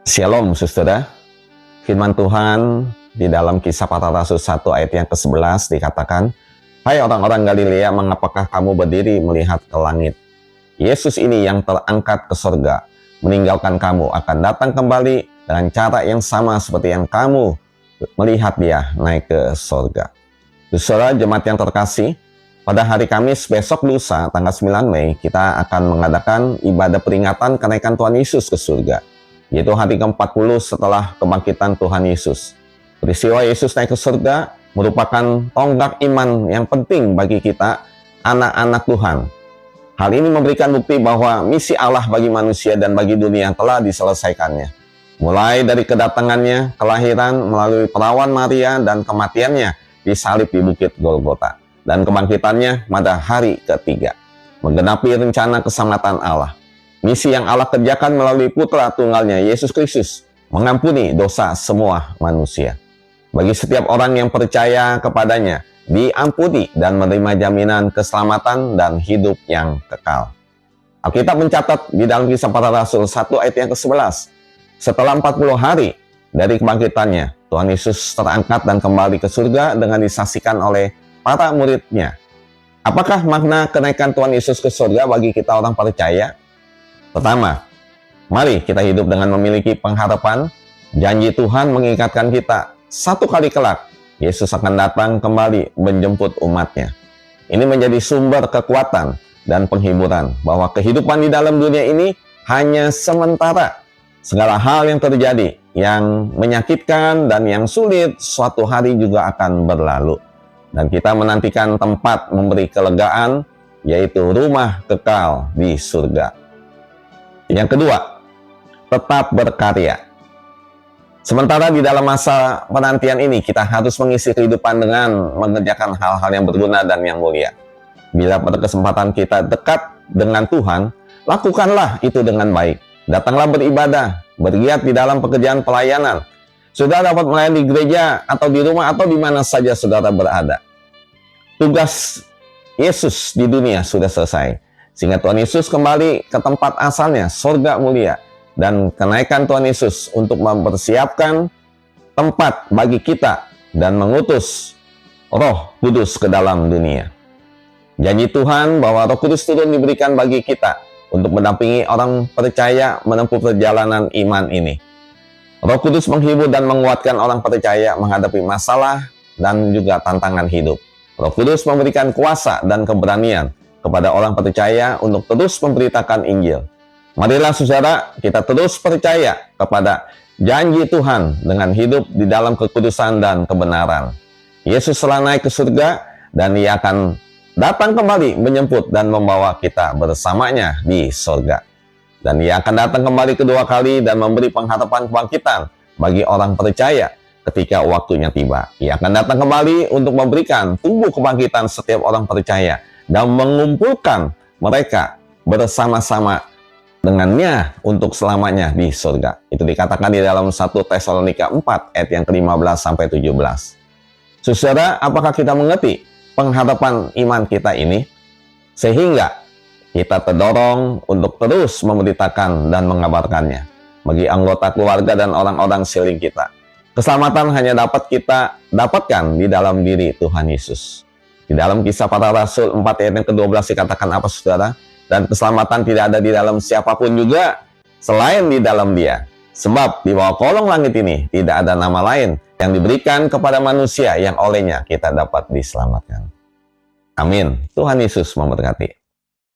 Shalom saudara, firman Tuhan di dalam Kisah Para Rasul 1 ayat yang ke-11 dikatakan, "Hai orang-orang Galilea, mengapakah kamu berdiri melihat ke langit? Yesus ini yang terangkat ke sorga, meninggalkan kamu akan datang kembali dengan cara yang sama seperti yang kamu melihat dia naik ke sorga." Saudara jemaat yang terkasih, pada hari Kamis besok lusa tanggal 9 Mei kita akan mengadakan ibadah peringatan kenaikan Tuhan Yesus ke surga, yaitu hari ke-40 setelah kebangkitan Tuhan Yesus. Peristiwa Yesus naik ke surga merupakan tonggak iman yang penting bagi kita, anak-anak Tuhan. Hal ini memberikan bukti bahwa misi Allah bagi manusia dan bagi dunia telah diselesaikannya. Mulai dari kedatangannya, kelahiran melalui perawan Maria dan kematiannya disalib di Bukit Golgota, dan kebangkitannya pada hari ketiga, menggenapi rencana keselamatan Allah. Misi yang Allah kerjakan melalui putra tunggalnya Yesus Kristus mengampuni dosa semua manusia. Bagi setiap orang yang percaya kepadanya, diampuni dan menerima jaminan keselamatan dan hidup yang kekal. Alkitab mencatat di dalam Kisah Para Rasul 1 ayat yang ke-11, setelah 40 hari dari kebangkitannya, Tuhan Yesus terangkat dan kembali ke surga dengan disaksikan oleh para muridnya. Apakah makna kenaikan Tuhan Yesus ke surga bagi kita orang percaya? Pertama, mari kita hidup dengan memiliki pengharapan. Janji Tuhan mengingatkan kita, satu kali kelak Yesus akan datang kembali menjemput umatnya. Ini menjadi sumber kekuatan dan penghiburan bahwa kehidupan di dalam dunia ini hanya sementara. Segala hal yang terjadi, yang menyakitkan dan yang sulit, suatu hari juga akan berlalu. Dan kita menantikan tempat memberi kelegaan, yaitu rumah kekal di surga. Yang kedua, tetap berkarya. Sementara di dalam masa penantian ini, kita harus mengisi kehidupan dengan mengerjakan hal-hal yang berguna dan yang mulia. Bila pada kesempatan kita dekat dengan Tuhan, lakukanlah itu dengan baik. Datanglah beribadah, bergiat di dalam pekerjaan pelayanan. Saudara dapat melayani di gereja atau di rumah atau di mana saja saudara berada. Tugas Yesus di dunia sudah selesai, sehingga Tuhan Yesus kembali ke tempat asalnya, surga mulia. Dan kenaikan Tuhan Yesus untuk mempersiapkan tempat bagi kita dan mengutus Roh Kudus ke dalam dunia. Janji Tuhan bahwa Roh Kudus turun diberikan bagi kita untuk mendampingi orang percaya menempuh perjalanan iman ini. Roh Kudus menghibur dan menguatkan orang percaya menghadapi masalah dan juga tantangan hidup. Roh Kudus memberikan kuasa dan keberanian kepada orang percaya untuk terus memberitakan Injil. Marilah saudara, kita terus percaya kepada janji Tuhan dengan hidup di dalam kekudusan dan kebenaran. Yesus telah naik ke surga dan Ia akan datang kembali menjemput dan membawa kita bersamanya di surga. Dan Ia akan datang kembali kedua kali dan memberi pengharapan kebangkitan bagi orang percaya ketika waktunya tiba. Ia akan datang kembali untuk memberikan tubuh kebangkitan setiap orang percaya dan mengumpulkan mereka bersama-sama dengannya untuk selamanya di surga. Itu dikatakan di dalam 1 Tesalonika 4 ayat yang ke-15 sampai 17. Saudara, apakah kita mengerti pengharapan iman kita ini sehingga kita terdorong untuk terus memberitakan dan mengabarkannya bagi anggota keluarga dan orang-orang sekeliling kita? Keselamatan hanya dapat kita dapatkan di dalam diri Tuhan Yesus. Di dalam Kisah Para Rasul 4 ayat yang ke-12 dikatakan apa saudara? Dan keselamatan tidak ada di dalam siapapun juga selain di dalam Dia. Sebab di bawah kolong langit ini tidak ada nama lain yang diberikan kepada manusia yang olehnya kita dapat diselamatkan. Amin. Tuhan Yesus memberkati.